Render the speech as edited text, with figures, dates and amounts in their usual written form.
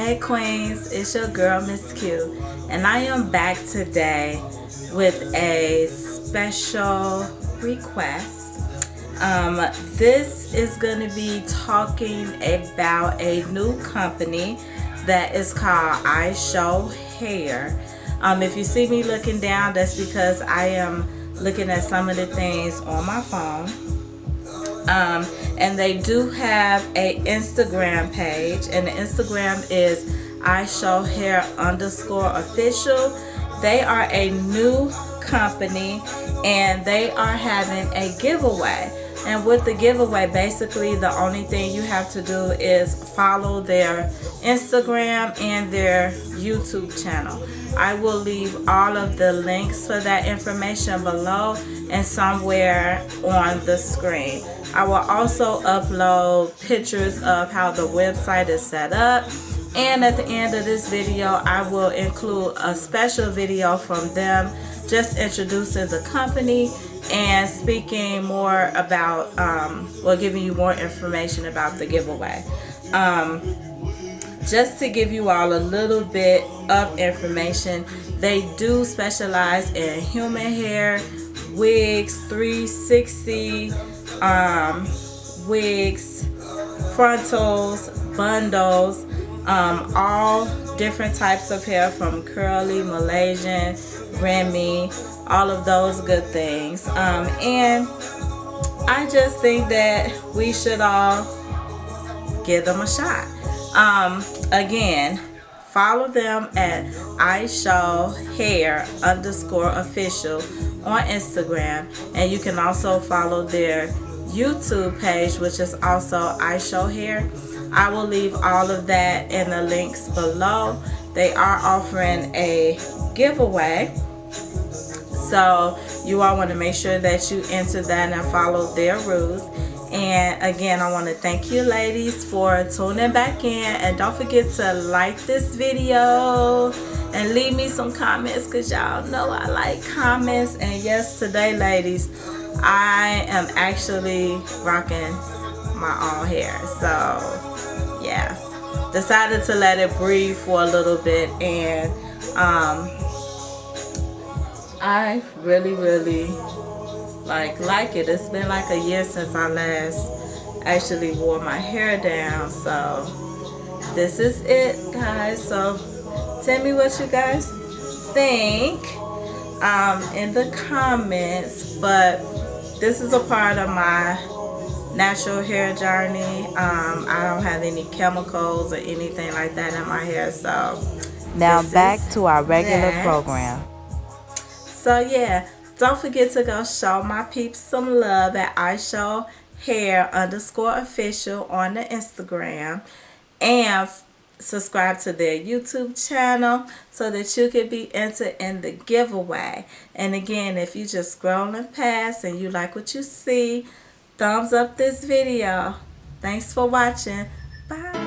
Hey Queens, it's your girl Miss Q, and I am back today with a special request. This is going to be talking about a new company that is called Ishow Hair. If you see me looking down, that's because I am looking at some of the things on my phone. And they do have a Instagram page, and the Instagram is Ishow_hair_official. They are a new company, and they are having a giveaway. And with the giveaway, basically the only thing you have to do is follow their Instagram and their YouTube channel. I will leave all of the links for that information below and somewhere on the screen. I will also upload pictures of how the website is set up. And at the end of this video, I will include a special video from them just introducing the company and speaking more about, giving you more information about the giveaway. Just to give you all a little bit of information, they do specialize in human hair, wigs, 360, wigs, frontals, bundles, all different types of hair, from curly, Malaysian, Remy, all of those good things. And I just think that we should all give them a shot. Again, follow them at Ishow_hair_official on Instagram, and you can also follow their YouTube page, which is also Ishow Hair. I will leave all of that in the links below. They are offering a giveaway, so you all want to make sure that you enter that and follow their rules. And again, I want to thank you ladies for tuning back in, and don't forget to like this video and leave me some comments, because y'all know I like comments. And yes, today ladies, I am actually rocking my own hair, so yeah, decided to let it breathe for a little bit. And I really like it. It's been like a year since I last actually wore my hair down, so this is it, guys. So tell me what you guys think in the comments. But this is a part of my natural hair journey. I don't have any chemicals or anything like that in my hair. So now back to our regular program. So yeah, don't forget to go show my peeps some love at Ishow_hair_official on the Instagram, and subscribe to their YouTube channel so that you can be entered in the giveaway. And again, if you just scrolling past and you like what you see, thumbs up this video. Thanks for watching. Bye.